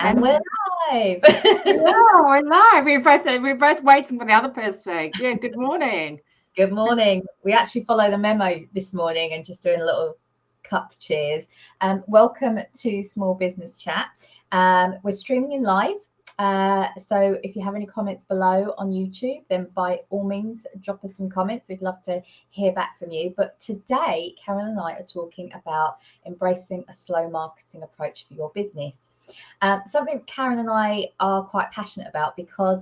And we're live. yeah, we're live. We're both waiting for the other person. Yeah, good morning. Good morning. We actually follow the memo this morning and just doing a little cup cheers. Welcome to Small Business Chat. We're streaming in live. So if you have any comments below on YouTube, then by all means, drop us some comments. We'd love to hear back from you. But today, Karen and I are talking about embracing a slow marketing approach for your business. Something Karen and I are quite passionate about because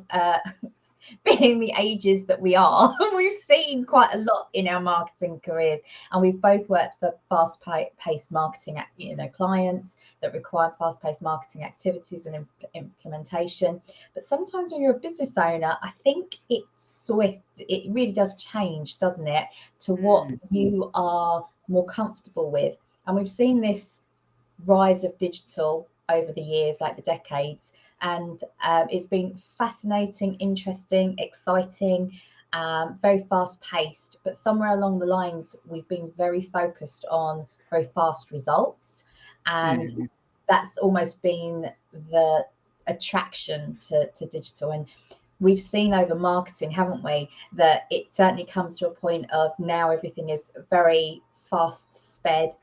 being the ages that we are, we've seen quite a lot in our marketing careers, and we've both worked for fast-paced marketing, clients that require fast-paced marketing activities and implementation. But sometimes when you're a business owner, I think it's swift. It really does change, doesn't it, to what you are more comfortable with. And we've seen this rise of digital over the years, like the decades, and it's been fascinating, interesting, exciting, very fast paced. But somewhere along the lines, we've been very focused on very fast results, and that's almost been the attraction to digital. And we've seen over marketing, haven't we, that it certainly comes to a point of now everything is very fast sped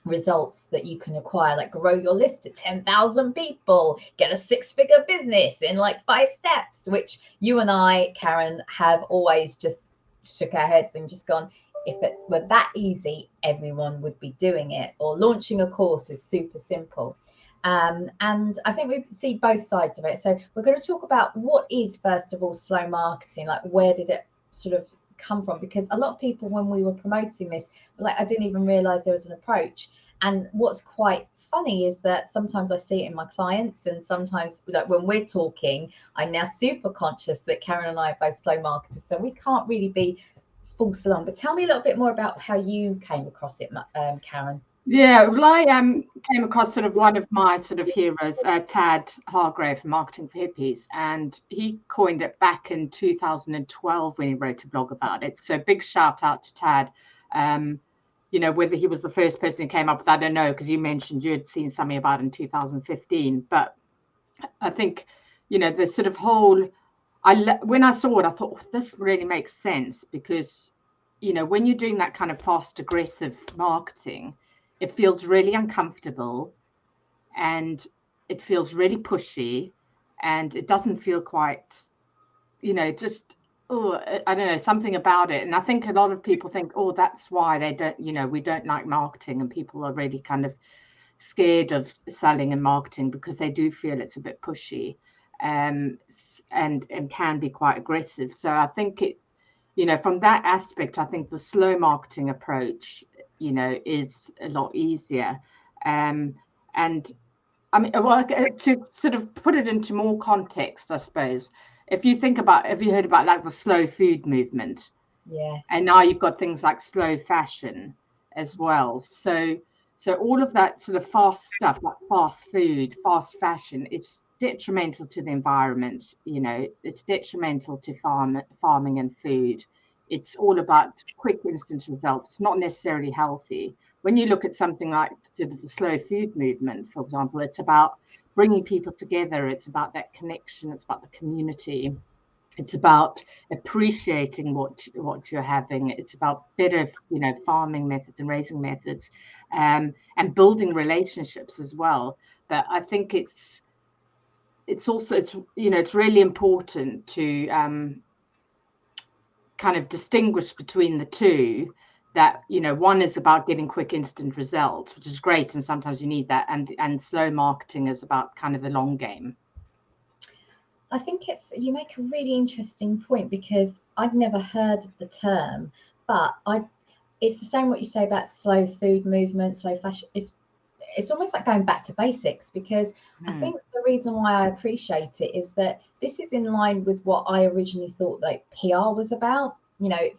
results that you can acquire, like grow your list to 10,000 people, get a 6-figure business in like 5 steps, which you and I, Karen, have always just shook our heads and just gone, if it were that easy, everyone would be doing it. Or launching a course is super simple. And I think we see both sides of it. So we're going to talk about what is, first of all, slow marketing, like where did it sort of come from? Because a lot of people, when we were promoting this, were like, I didn't even realize there was an approach. And what's quite funny is that sometimes I see it in my clients, and sometimes, like when we're talking, I'm now super conscious that Karen and I are both slow marketers, so we can't really be false alarm. But tell me a little bit more about how you came across it, Karen. Yeah, well, I came across sort of one of my sort of heroes, Tad Hargrave, Marketing for Hippies, and he coined it back in 2012 when he wrote a blog about it. So big shout out to Tad. Whether he was the first person who came up with that, I don't know, because you mentioned you had seen something about it in 2015. But I think, the sort of whole, when I saw it, I thought, this really makes sense because, when you're doing that kind of fast, aggressive marketing, it feels really uncomfortable and it feels really pushy and it doesn't feel quite, just, oh, I don't know, something about it. And I think a lot of people think, oh, that's why they don't, we don't like marketing, and people are really kind of scared of selling and marketing because they do feel it's a bit pushy, and can be quite aggressive. So I think it, from that aspect, I think the slow marketing approach, is a lot easier. And I mean, well, to sort of put it into more context, I suppose, if you think about, have you heard about like the slow food movement? Yeah. And now you've got things like slow fashion as well. So all of that sort of fast stuff, like fast food, fast fashion, it's detrimental to the environment. It's detrimental to farming and food. It's all about quick, instant results. It's not necessarily healthy. When you look at something like sort of the slow food movement, for example, it's about bringing people together. It's about that connection. It's about the community. It's about appreciating what you're having. It's about better, farming methods and raising methods, and building relationships as well. But I think it's really important to kind of distinguish between the two. That one is about getting quick, instant results, which is great, and sometimes you need that, and slow marketing is about kind of the long game. I think you make a really interesting point, because I'd never heard of the term, but it's the same what you say about slow food movement, slow fashion. It's almost like going back to basics, because I think the reason why I appreciate it is that this is in line with what I originally thought like PR was about.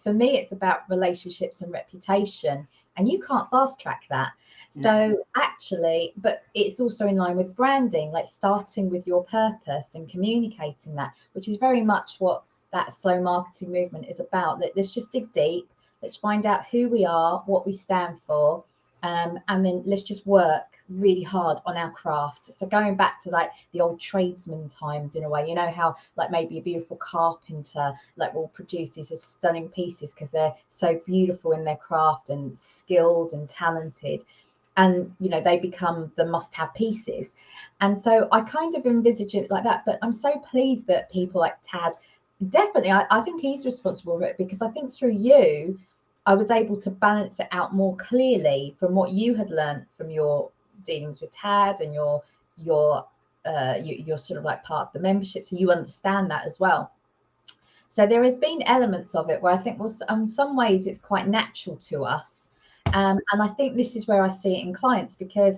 For me, it's about relationships and reputation, and you can't fast track that. So actually, but it's also in line with branding, like starting with your purpose and communicating that, which is very much what that slow marketing movement is about. Let's just dig deep. Let's find out who we are, what we stand for, and then let's just work really hard on our craft. So going back to like the old tradesman times in a way, you know how like maybe a beautiful carpenter like will produce these stunning pieces because they're so beautiful in their craft and skilled and talented, and you know they become the must-have pieces. And so I kind of envisage it like that. But I'm so pleased that people like Tad, definitely I think he's responsible for it, because I think through you I was able to balance it out more clearly from what you had learned from your dealings with Tad and your you're sort of like part of the membership, so you understand that as well. So there has been elements of it where I think, well, in some ways it's quite natural to us, and I think this is where I see it in clients, because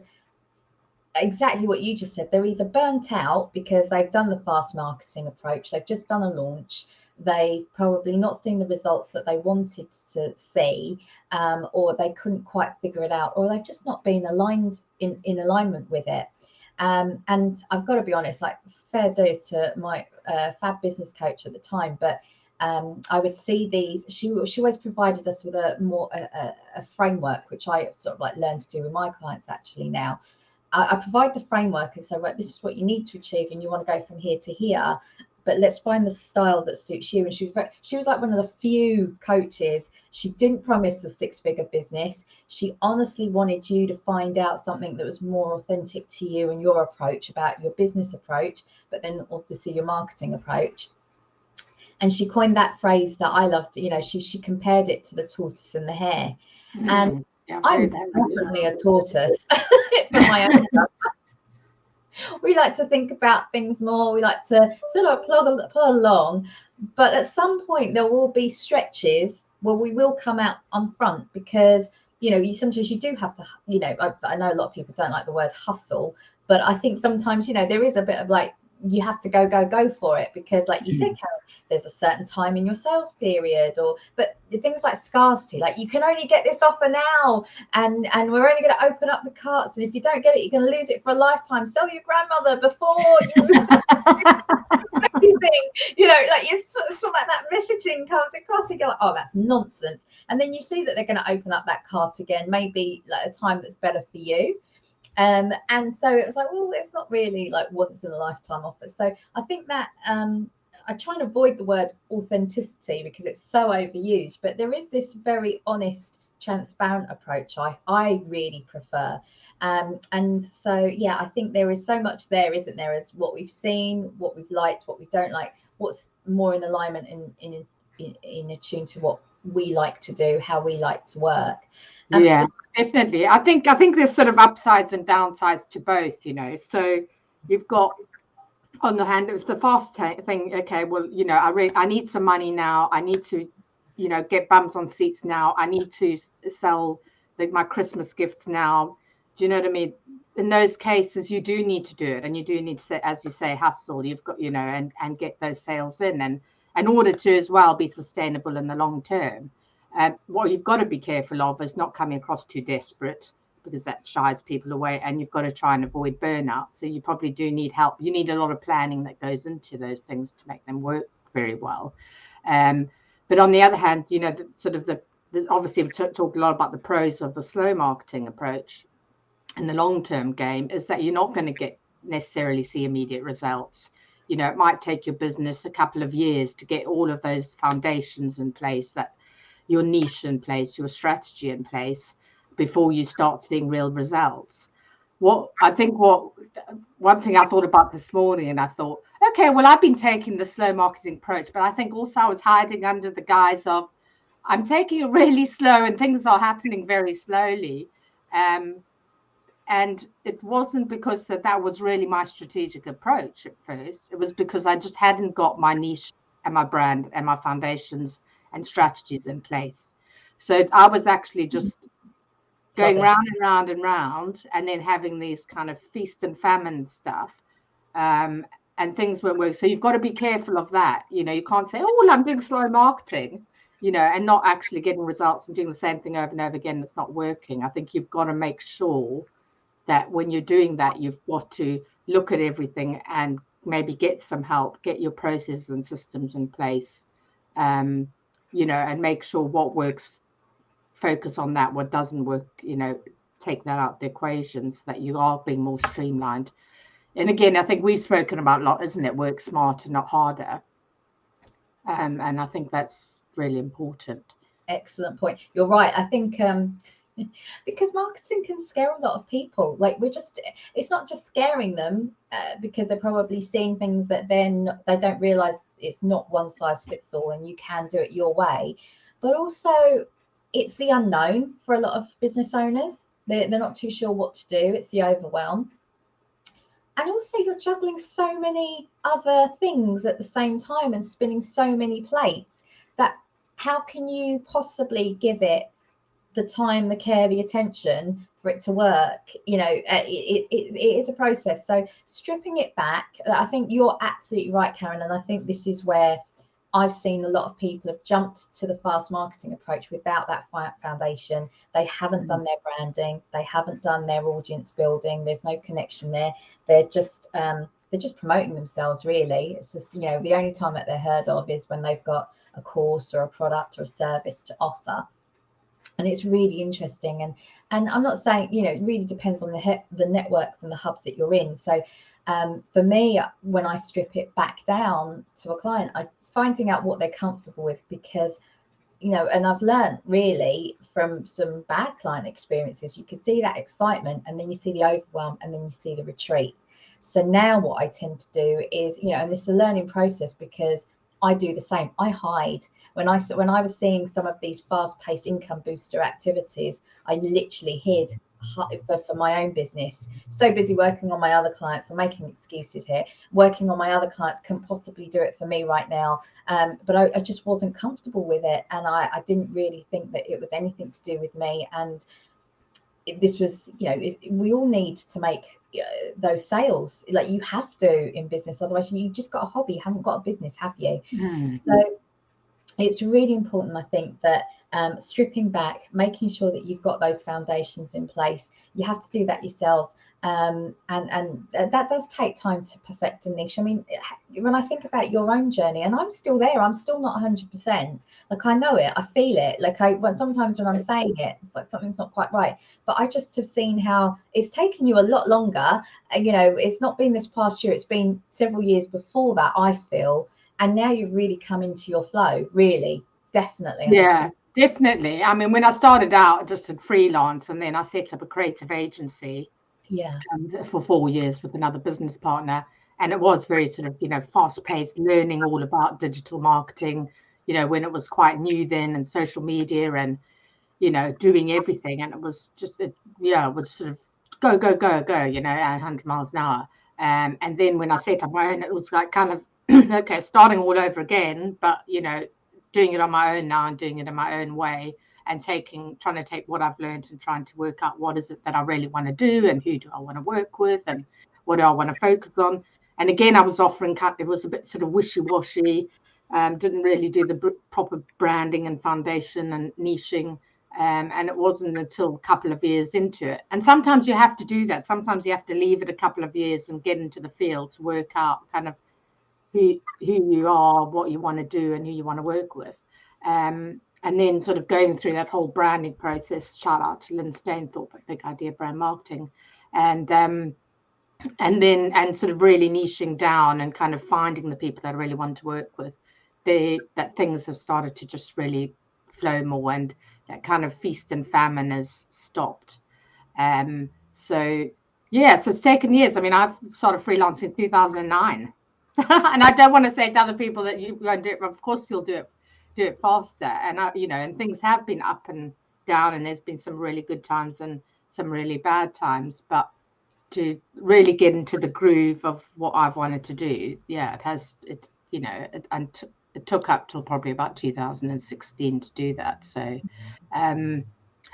exactly what you just said, they're either burnt out because they've done the fast marketing approach, they've just done a launch, they've probably not seen the results that they wanted to see, or they couldn't quite figure it out, or they've just not been aligned in alignment with it. And I've got to be honest, like fair dues to my fab business coach at the time, but I would see these. She always provided us with a framework, which I sort of like learned to do with my clients actually now. I provide the framework and say, right, this is what you need to achieve, and you want to go from here to here, but let's find the style that suits you. And she was like one of the few coaches. She didn't promise the 6-figure business. She honestly wanted you to find out something that was more authentic to you and your approach, about your business approach, but then obviously your marketing approach. And she coined that phrase that I loved. You know, she compared it to the tortoise and the hare. And I'm definitely a tortoise for my own stuff. We like to think about things more. We like to sort of plod along, but at some point there will be stretches where we will come out on front, because you know sometimes you do have to. You know, I know a lot of people don't like the word hustle, but I think sometimes there is a bit of like, you have to go for it, because like you said, Karen, there's a certain time in your sales period, but things like scarcity, like you can only get this offer now, and we're only going to open up the carts, and if you don't get it, you're going to lose it for a lifetime. Sell your grandmother before you like you sort of like that messaging comes across, you go like, oh, that's nonsense. And then you see that they're going to open up that cart again, maybe like a time that's better for you. And so it was like, well, it's not really like once in a lifetime offer. So I think that I try and avoid the word authenticity because it's so overused, but there is this very honest, transparent approach I really prefer. And so, yeah, I think there is so much there, isn't there, as what we've seen, what we've liked, what we don't like, what's more in alignment in attune to what we like to do, how we like to work. Yeah, definitely. I think there's sort of upsides and downsides to both, So you've got, on the hand, if the fast thing, okay, well, I need some money now. I need to, get bums on seats now. I need to sell my Christmas gifts now. Do you know what I mean? In those cases, you do need to do it, and you do need to say, as you say, hustle. You've got, and get those sales in, and in order to as well be sustainable in the long term. What you've got to be careful of is not coming across too desperate, because that shies people away, and you've got to try and avoid burnout. So you probably do need help. You need a lot of planning that goes into those things to make them work very well. But on the other hand, obviously we talk a lot about the pros of the slow marketing approach in the long-term game, is that you're not going to necessarily see immediate results. It might take your business a couple of years to get all of those foundations in place, that your niche in place, your strategy in place, before you start seeing real results. One thing I thought about this morning, and I thought, okay, well, I've been taking the slow marketing approach, but I think also I was hiding under the guise of, I'm taking it really slow and things are happening very slowly. And it wasn't because that was really my strategic approach at first. It was because I just hadn't got my niche and my brand and my foundations and strategies in place. So I was actually just going round and round and round, and then having these kind of feast and famine stuff, and things weren't working. So you've got to be careful of that. You can't say, oh, well, I'm doing slow marketing, and not actually getting results and doing the same thing over and over again that's not working. I think you've got to make sure that when you're doing that, you've got to look at everything and maybe get some help, get your processes and systems in place, and make sure what works, focus on that, what doesn't work, take that out of the equation so that you are being more streamlined. And again, I think we've spoken about a lot, isn't it? Work smarter, not harder. And I think that's really important. Excellent point. You're right. I think because marketing can scare a lot of people. Like it's not just scaring them because they're probably seeing things that then they don't realize it's not one size fits all and you can do it your way. But also it's the unknown for a lot of business owners. They're not too sure what to do. It's the overwhelm. And also you're juggling so many other things at the same time and spinning so many plates that how can you possibly give it the time, the care, the attention for it to work? You know, it is a process. So stripping it back, I think you're absolutely right, Karen. And I think this is where I've seen a lot of people have jumped to the fast marketing approach without that foundation. They haven't done their branding. They haven't done their audience building. There's no connection there. They're just promoting themselves, really. It's just, you know, the only time that they're heard of is when they've got a course or a product or a service to offer. And it's really interesting. And I'm not saying, you know, it really depends on the networks and the hubs that you're in. So for me, when I strip it back down to a client, I'm finding out what they're comfortable with, because, you know, and I've learned really from some bad client experiences, you can see that excitement and then you see the overwhelm and then you see the retreat. So now what I tend to do is, you know, and this is a learning process because I do the same. I hide. When I was seeing some of these fast-paced income booster activities, I literally hid for my own business. So busy working on my other clients. I'm making excuses here. Working on my other clients, couldn't possibly do it for me right now. But I just wasn't comfortable with it, and I didn't really think that it was anything to do with me. And this was, you know, we all need to make those sales. Like, you have to in business, otherwise you just got a hobby, you haven't got a business, have you? So it's really important, I think, that stripping back, making sure that you've got those foundations in place. You have to do that yourselves. And that does take time to perfect a niche. I mean, when I think about your own journey, and I'm still there, I'm still not 100%. Like, I know it, I feel it. Like, sometimes when I'm saying it, it's like something's not quite right. But I just have seen how it's taken you a lot longer. You know, it's not been this past year, it's been several years before that, I feel. And now you've really come into your flow, really, definitely. Yeah, definitely. I mean, when I started out just in freelance, and then I set up a creative agency for 4 years with another business partner. And it was very sort of, you know, fast-paced, learning all about digital marketing, you know, when it was quite new then, and social media and, you know, doing everything. And it was just, it was sort of go, go, go, go, you know, at 100 miles an hour. And then when I set up my own, it was like kind of, okay, starting all over again, but, you know, doing it on my own now and doing it in my own way, and trying to take what I've learned and trying to work out what is it that I really want to do, and who do I want to work with, and what do I want to focus on. And again, I was offering, it was a bit sort of wishy-washy, didn't really do the proper branding and foundation and niching. And it wasn't until a couple of years into it. And sometimes you have to do that. Sometimes you have to leave it a couple of years and get into the field to work out kind of who you are, what you want to do, and who you want to work with. And then sort of going through that whole branding process. Shout out to Lynn Stainthorpe at Big Idea Brand Marketing. And then sort of really niching down and kind of finding the people that I really want to work with. That things have started to just really flow more, and that kind of feast and famine has stopped. So it's taken years. I mean, I've started freelancing in 2009. And I don't want to say to other people that you won't do it. Of course, you'll do it faster. And and things have been up and down, and there's been some really good times and some really bad times. But to really get into the groove of what I've wanted to do, it took up till probably about 2016 to do that. So, and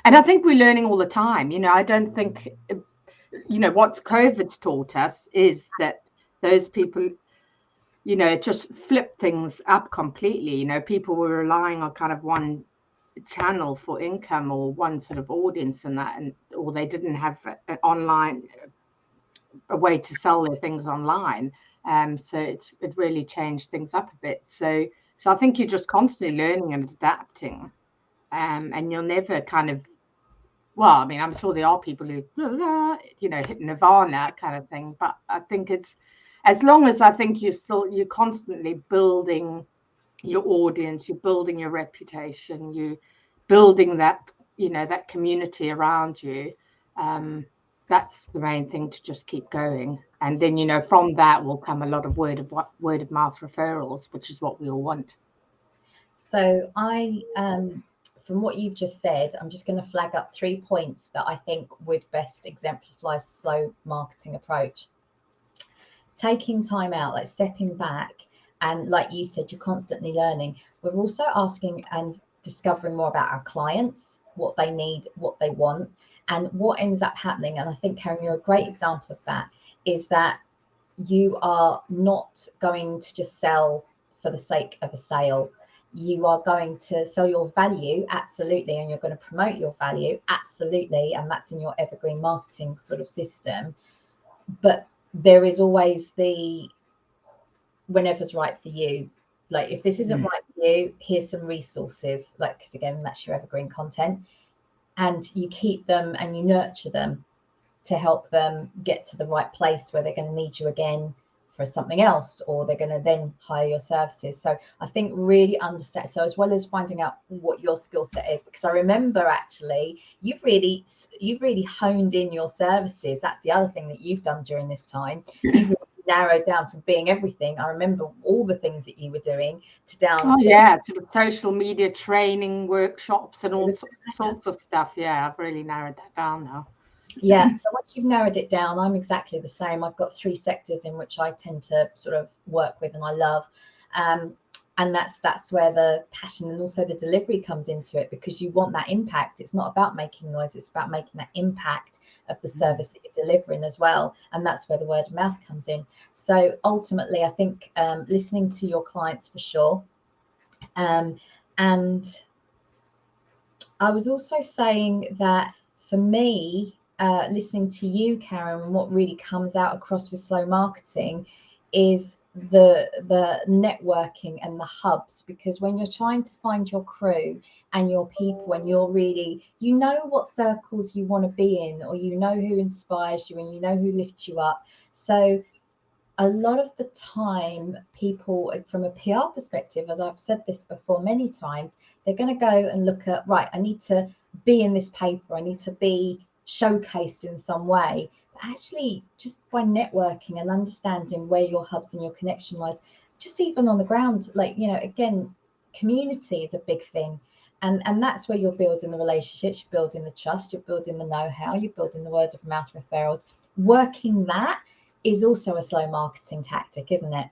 I think we're learning all the time. You know, I don't think, what's COVID's taught us is that those people, it just flipped things up completely. You know, people were relying on kind of one channel for income or one sort of audience and that, or they didn't have a way to sell their things online. So it really changed things up a bit. So I think you're just constantly learning and adapting, and you'll never kind of well, I mean, I'm sure there are people who, hit nirvana kind of thing. But I think it's, as long as I think you're constantly building your audience, you're building your reputation, you building that, that community around you. That's the main thing, to just keep going. And then, from that will come a lot of word of mouth referrals, which is what we all want. So from what you've just said, I'm just going to flag up 3 points that I think would best exemplify slow marketing approach. Taking time out, like stepping back, and like you said, you're constantly learning. We're also asking and discovering more about our clients, what they need, what they want, and what ends up happening. And I think, Karen, you're a great example of that, is that you are not going to just sell for the sake of a sale. You are going to sell your value, absolutely, and you're going to promote your value, absolutely, and that's in your evergreen marketing sort of system. But there is always the whenever's right for you. Like, if this isn't right for you, here's some resources. Like, because again, that's your evergreen content, and you keep them and you nurture them to help them get to the right place where they're going to need you again for something else, or they're going to then hire your services. So I think really understand. So as well as finding out what your skill set is, because I remember actually you've really honed in your services. That's the other thing that you've done during this time. You've really narrowed down from being everything. I remember all the things that you were doing to down to sort of social media training workshops and all sorts of stuff. Yeah, I've really narrowed that down now. Yeah, so once you've narrowed it down, I'm exactly the same. I've got 3 sectors in which I tend to sort of work with and I love. And that's where the passion and also the delivery comes into it, because you want that impact. It's not about making noise, it's about making that impact of the service that you're delivering as well. And that's where the word of mouth comes in. So ultimately, I think listening to your clients for sure. And I was also saying that for me, listening to you, Karen, what really comes out across with slow marketing is the networking and the hubs, because when you're trying to find your crew and your people, and you're really, what circles you want to be in, or who inspires you, and who lifts you up. So a lot of the time, people from a PR perspective, as I've said this before many times, they're going to go and look at, right, I need to be in this paper, I need to be showcased in some way. But actually, just by networking and understanding where your hubs and your connection lies, just even on the ground, like, again, community is a big thing. And that's where you're building the relationships, you're building the trust, you're building the know-how, you're building the word of mouth referrals. Working that is also a slow marketing tactic, isn't it?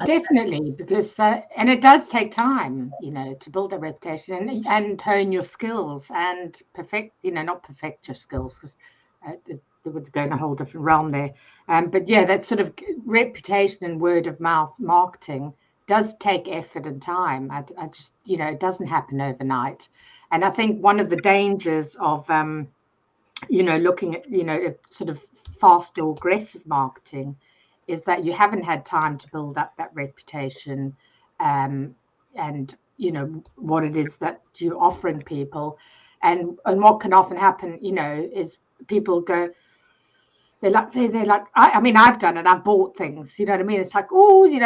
Definitely, because and it does take time, to build a reputation and hone your skills and perfect, not perfect your skills, because they would go in a whole different realm there. But yeah, that sort of reputation and word of mouth marketing does take effort and time. I just, it doesn't happen overnight. And I think one of the dangers of, looking at, sort of fast or aggressive marketing is that you haven't had time to build up that reputation, and what it is that you're offering people, and what can often happen, is people go, they're like, I mean, I've done it. I've bought things, you know what I mean? It's like,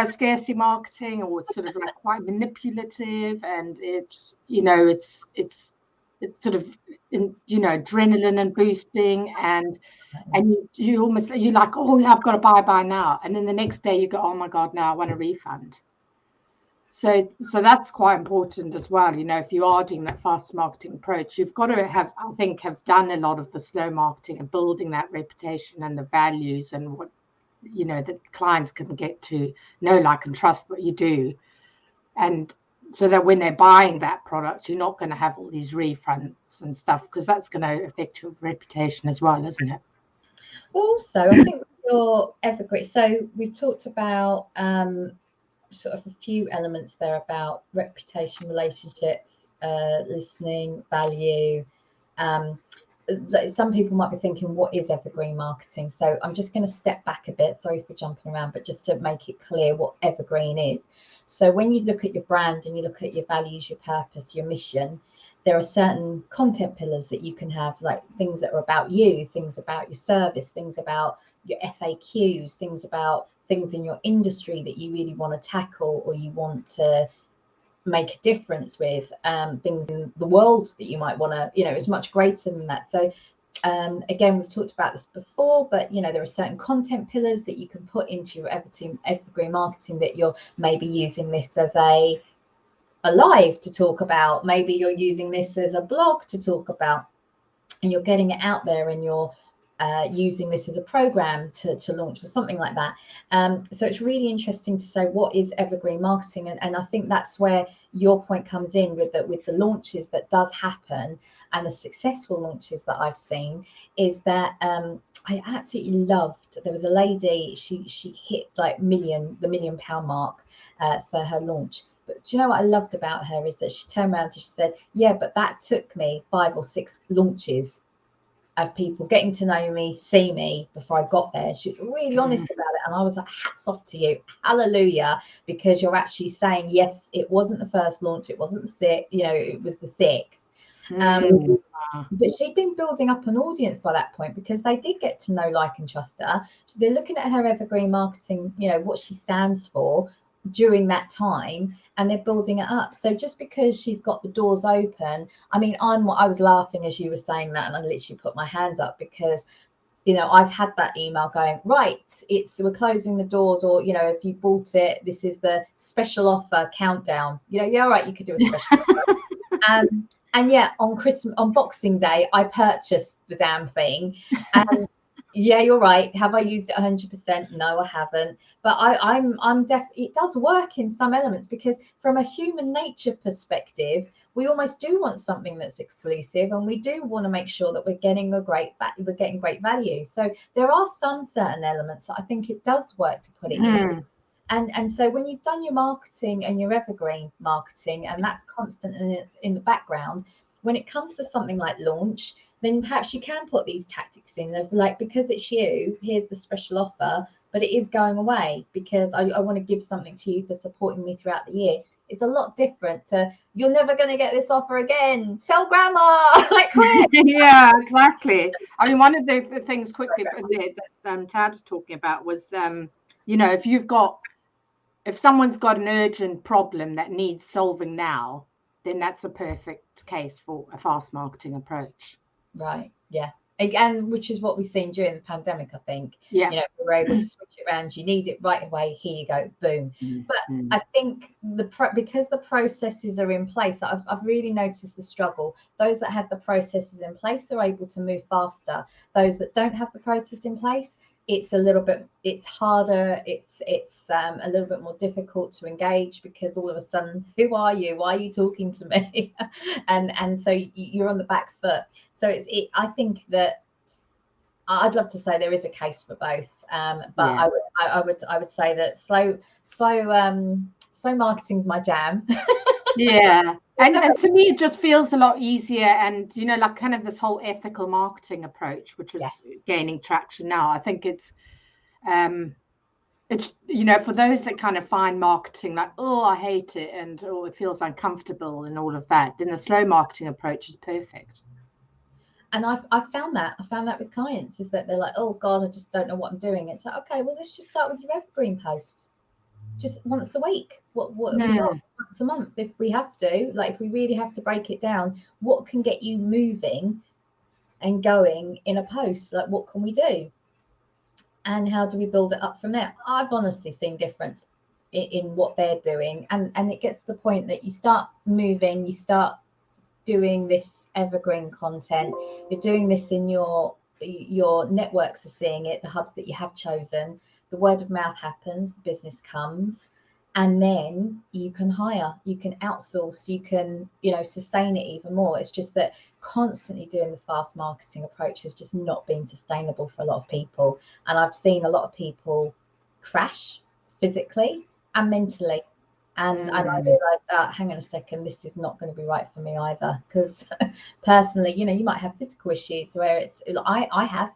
scarcity marketing, or it's sort of like quite manipulative, and it's, it's sort of, adrenaline and boosting, and you almost, you're like, I've got to buy now, and then the next day you go, oh my God, now I want a refund. So that's quite important as well. If you are doing that fast marketing approach, you've got to have done a lot of the slow marketing and building that reputation and the values, and what, that clients can get to know, like, and trust what you do. And so that when they're buying that product, you're not going to have all these refunds and stuff, because that's going to affect your reputation as well, isn't it? Also, I think your evergreen. So we've talked about sort of a few elements there about reputation, relationships, listening, value. Like, some people might be thinking, what is evergreen marketing? So I'm just going to step back a bit. Sorry for jumping around, but just to make it clear what evergreen is. So when you look at your brand and you look at your values, your purpose, your mission, there are certain content pillars that you can have, like things that are about you, things about your service, things about your FAQs, things about things in your industry that you really want to tackle or you want to make a difference with, things in the world that you might want to, it's much greater than that. So again, we've talked about this before, but there are certain content pillars that you can put into your evergreen marketing, that you're maybe using this as a live to talk about, maybe you're using this as a blog to talk about, and you're getting it out there, and you're using this as a program to launch or something like that. So it's really interesting to say what is evergreen marketing, and I think that's where your point comes in with the launches that does happen, and the successful launches that I've seen, is that I absolutely loved, there was a lady, she hit like the £1 million mark for her launch. But do you know what I loved about her is that she turned around and she said, yeah, but that took me 5 or 6 launches of people getting to know me, see me before I got there. She was really honest about it. And I was like, hats off to you. Hallelujah. Because you're actually saying, yes, it wasn't the first launch. It wasn't the 6th, it was the 6th. But she'd been building up an audience by that point, because they did get to know, like, and trust her. They're looking at her evergreen marketing, what she stands for during that time, and they're building it up. So just because she's got the doors open, I mean, I was laughing as you were saying that, and I literally put my hand up, because I've had that email going, right, we're closing the doors, or if you bought it, this is the special offer countdown. Yeah, all right, you could do a special offer. And yeah, on Boxing Day, I purchased the damn thing. And yeah, you're right. Have I used it 100%? No, I haven't. But I'm definitely, it does work in some elements, because from a human nature perspective, we almost do want something that's exclusive, and we do want to make sure that we're getting great value. So there are some certain elements that I think it does work to put it into. And so when you've done your marketing and your evergreen marketing, and that's constant and it's in the background, when it comes to something like launch, then perhaps you can put these tactics in of, like, because it's you, here's the special offer, but it is going away because I want to give something to you for supporting me throughout the year. It's a lot different to, you're never going to get this offer again. Sell grandma, like, quick. Yeah, exactly. I mean, one of the things quickly that Tad was talking about was, if someone's got an urgent problem that needs solving now, then that's a perfect case for a fast marketing approach. Right. Yeah. Again, which is what we've seen during the pandemic, I think. Yeah. We were able to switch it around. You need it right away. Here you go. Boom. But I think because the processes are in place, I've really noticed the struggle. Those that have the processes in place are able to move faster. Those that don't have the process in place, it's harder. It's a little bit more difficult to engage, because all of a sudden, who are you? Why are you talking to me? and so you're on the back foot. So I think that I'd love to say there is a case for both, but yeah. I would say that slow marketing's my jam. Yeah. And to me, it just feels a lot easier. And, like kind of this whole ethical marketing approach, which is gaining traction now. I think it's, for those that kind of find marketing like, oh, I hate it, and it feels uncomfortable and all of that, then the slow marketing approach is perfect. And I've found that with clients, is that they're like, oh God, I just don't know what I'm doing. It's like, okay, well, let's just start with your evergreen posts. Just once a week, what once a month, if we have to, like, if we really have to break it down, what can get you moving and going in a post? Like, what can we do? And how do we build it up from there? I've honestly seen difference in what they're doing. And it gets to the point that you start moving, you start doing this evergreen content, you're doing this in your networks are seeing it, the hubs that you have chosen, the word of mouth happens, the business comes, and then you can hire, you can outsource, you can sustain it even more. It's just that constantly doing the fast marketing approach has just not been sustainable for a lot of people, and I've seen a lot of people crash physically and mentally. And I realised, hang on a second, this is not going to be right for me either. Because personally, you might have physical issues where it's, I have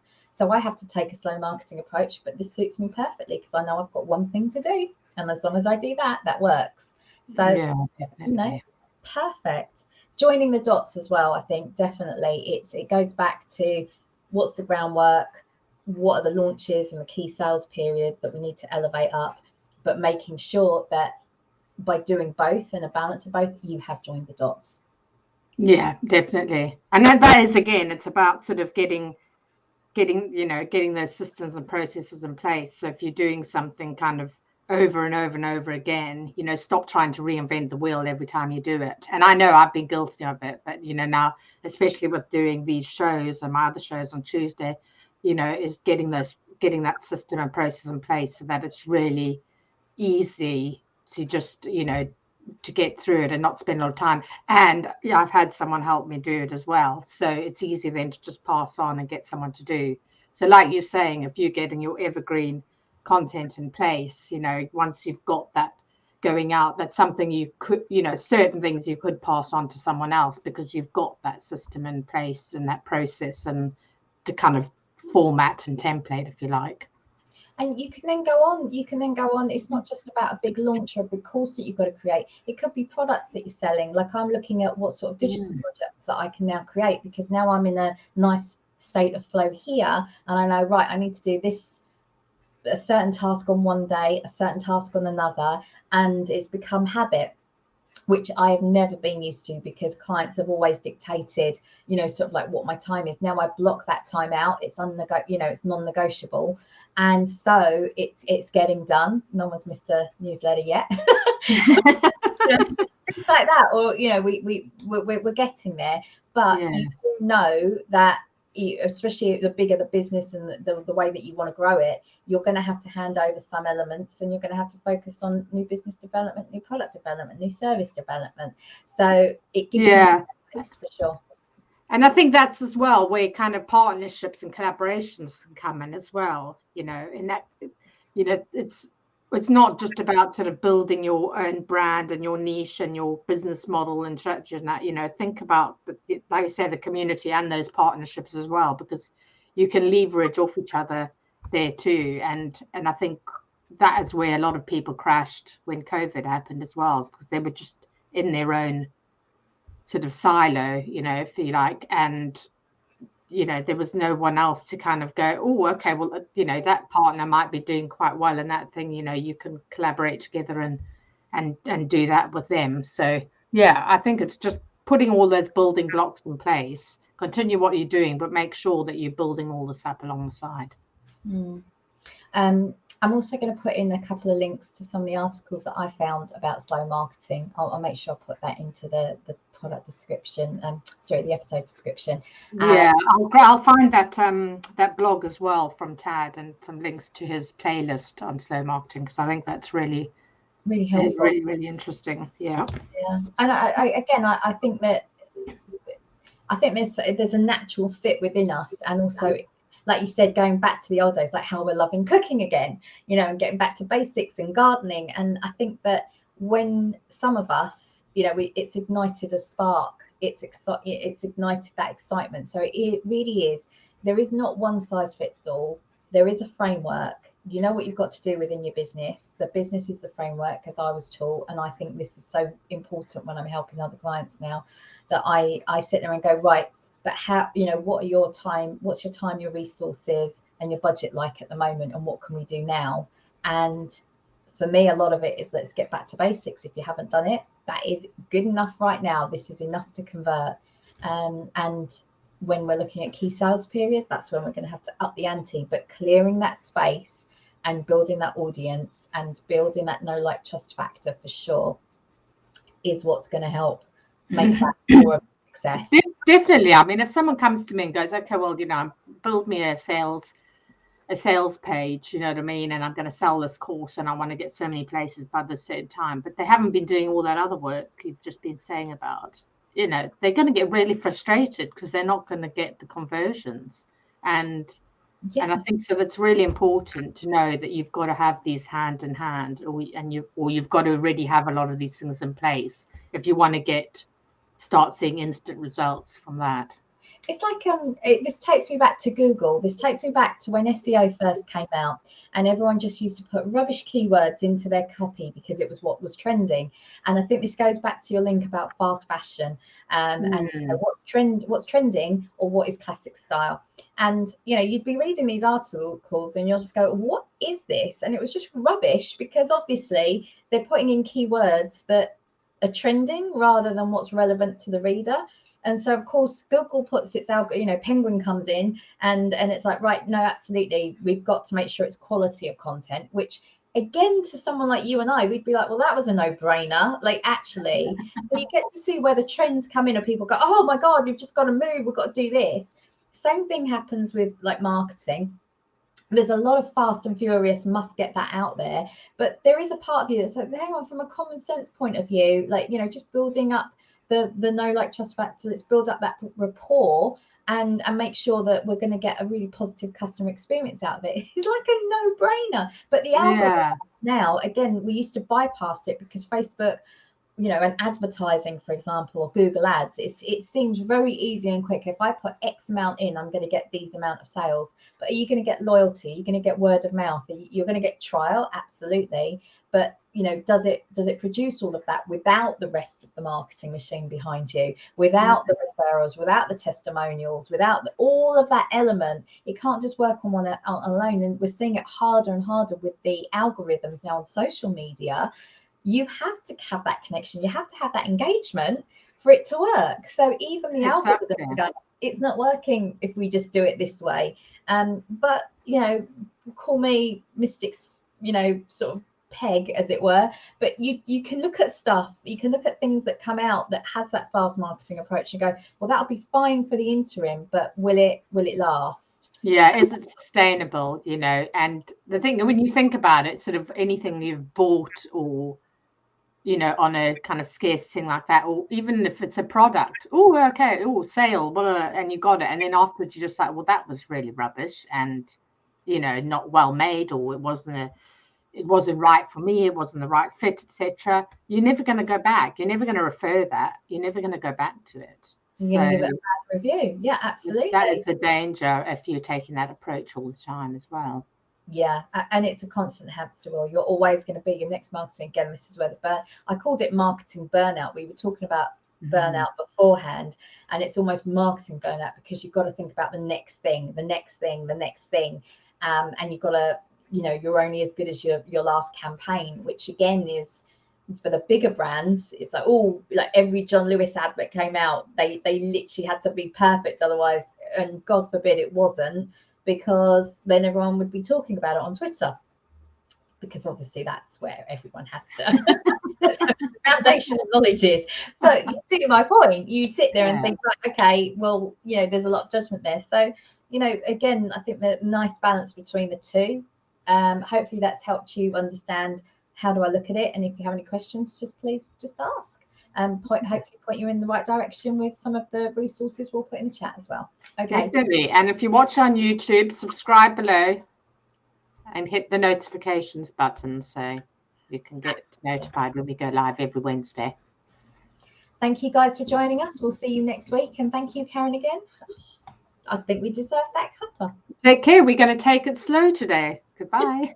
to take a slow marketing approach, but this suits me perfectly because I know I've got one thing to do. And as long as I do that, that works. So, yeah, definitely. Perfect. joining the dots as well. I think definitely it goes back to what's the groundwork, what are the launches and the key sales period that we need to elevate up, but making sure that by doing both and a balance of both, you have joined the dots. Yeah, definitely. And that is, again, it's about sort of getting those systems and processes in place. So if you're doing something kind of over and over and over again, stop trying to reinvent the wheel every time you do it. And I know I've been guilty of it, but now, especially with doing these shows and my other shows on Tuesday, is getting that system and process in place so that it's really easy to just to get through it and not spend a lot of time. And I've had someone help me do it as well, so it's easy then to just pass on and get someone to do. So like you're saying, if you're getting your evergreen content in place, once you've got that going out, that's something you could, certain things you could pass on to someone else because you've got that system in place and that process and the kind of format and template, if you like. And you can then go on. It's not just about a big launch or a big course that you've got to create. It could be products that you're selling. Like I'm looking at what sort of digital projects that I can now create, because now I'm in a nice state of flow here. And I know, right, I need to do this, a certain task on one day, a certain task on another. And it's become habit, which I have never been used to, because clients have always dictated, sort of like what my time is. Now I block that time out. It's it's non-negotiable. And so it's getting done. No one's missed a newsletter yet. Things like that, or we're getting there. But you know that, especially the bigger the business and the way that you want to grow it, you're going to have to hand over some elements, and you're going to have to focus on new business development, new product development, new service development. So it gives you benefits for sure. And I think that's as well where kind of partnerships and collaborations can come in as well, in that, it's not just about sort of building your own brand and your niche and your business model and structure and that, think about, like I said, the community and those partnerships as well, because you can leverage off each other there too. And I think that is where a lot of people crashed when COVID happened as well, because they were just in their own sort of silo, if you like, and there was no one else to kind of go, oh, okay, well, that partner might be doing quite well in that thing, you can collaborate together and do that with them. So yeah, I think it's just putting all those building blocks in place, continue what you're doing, but make sure that you're building all this up along the side. I'm also going to put in a couple of links to some of the articles that I found about slow marketing. I'll make sure I put that into the product description, the episode description. I'll find that blog as well from Tad, and some links to his playlist on slow marketing, because I think that's really helpful, really, really interesting. And I think that there's a natural fit within us, and also, like you said, going back to the old days, like how we're loving cooking again, and getting back to basics and gardening. And I think that when some of us, it's ignited a spark, it's ignited that excitement. So it really is, there is not one size fits all. There is a framework. You know what you've got to do within your business. The business is the framework, as I was taught. And I think this is so important when I'm helping other clients now, that I sit there and go, right, but how, what's your time, your resources and your budget like at the moment, and what can we do now? And for me, a lot of it is, let's get back to basics. If you haven't done it, that is good enough right now. This is enough to convert. And when we're looking at key sales period, that's when we're going to have to up the ante. But clearing that space and building that audience and building that know, like, trust factor for sure is what's going to help make that more of a success. Definitely. I mean, if someone comes to me and goes, okay, well, build me a sales page, you know what I mean, and I'm going to sell this course and I want to get so many places by this certain time, but they haven't been doing all that other work you've just been saying about, they're going to get really frustrated because they're not going to get the conversions. And I think so that's really important to know that you've got to have these hand in hand, or you've got to already have a lot of these things in place if you want to start seeing instant results from that. It's like this takes me back to Google. This takes me back to when SEO first came out, and everyone just used to put rubbish keywords into their copy because it was what was trending. And I think this goes back to your link about fast fashion, and what's trending, or what is classic style. And you'd be reading these articles and you'll just go, what is this? And it was just rubbish, because obviously they're putting in keywords that are trending rather than what's relevant to the reader. And so, of course, Google puts its algorithm, Penguin comes in and it's like, right, no, absolutely, we've got to make sure it's quality of content, which again, to someone like you and I, we'd be like, well, that was a no-brainer. Like, actually, so you get to see where the trends come in, and people go, oh my God, we've just got to move, we've got to do this. Same thing happens with like marketing. There's a lot of fast and furious, must get that out there. But there is a part of you that's like, hang on, from a common sense point of view, like, just building up the know, like, trust factor. Let's build up that rapport and make sure that we're going to get a really positive customer experience out of it. It's like a no-brainer. But the algorithm now, again, we used to bypass it because Facebook, and advertising, for example, or Google Ads, it seems very easy and quick. If I put X amount in, I'm going to get these amount of sales. But are you going to get loyalty? You're going to get word of mouth. You're going to get trial, absolutely. But does it produce all of that without the rest of the marketing machine behind you, without the referrals, without the testimonials, without all of that element? It can't just work on one alone. And we're seeing it harder and harder with the algorithms now on social media. You have to have that connection. You have to have that engagement for it to work. So even the algorithm, it's not working if we just do it this way. But call me mystics, sort of peg, as it were. But you can look at stuff. You can look at things that come out that has that fast marketing approach and go, well, that'll be fine for the interim, but will it last? Yeah, is it sustainable? And the thing that when you think about it, sort of anything you've bought or on a kind of scarce thing like that, or even if it's a product, sale, and you got it, and then afterwards you're just like, well, that was really rubbish and not well made, or it wasn't right for me, it wasn't the right fit, etc. You're never going to go back. You're never going to refer that. You're never going to go back to it. You're going to give it a bad review. Yeah, absolutely. That is the danger if you're taking that approach all the time as well. Yeah, and it's a constant hamster wheel. You're always going to be your next marketing. Again, this is where I called it marketing burnout. We were talking about burnout beforehand, and it's almost marketing burnout because you've got to think about the next thing, and you've got to, you're only as good as your last campaign, which again is, for the bigger brands, it's like, like every John Lewis ad that came out, they literally had to be perfect, otherwise, and God forbid it wasn't, because then everyone would be talking about it on Twitter, because obviously that's where everyone has to that's where the foundation of knowledge is. But you see my point, you sit there and think, right, okay, well, there's a lot of judgment there. So again, I think the nice balance between the two. Hopefully that's helped you understand how do I look at it, and if you have any questions, please ask. Hopefully point you in the right direction with some of the resources we'll put in the chat as well. Okay. Definitely. And if you watch on YouTube, subscribe below and hit the notifications button so you can get notified when we go live every Wednesday. Thank you guys for joining us. We'll see you next week. And thank you, Karen, again. I think we deserve that cuppa. Take care. We're going to take it slow today. Goodbye.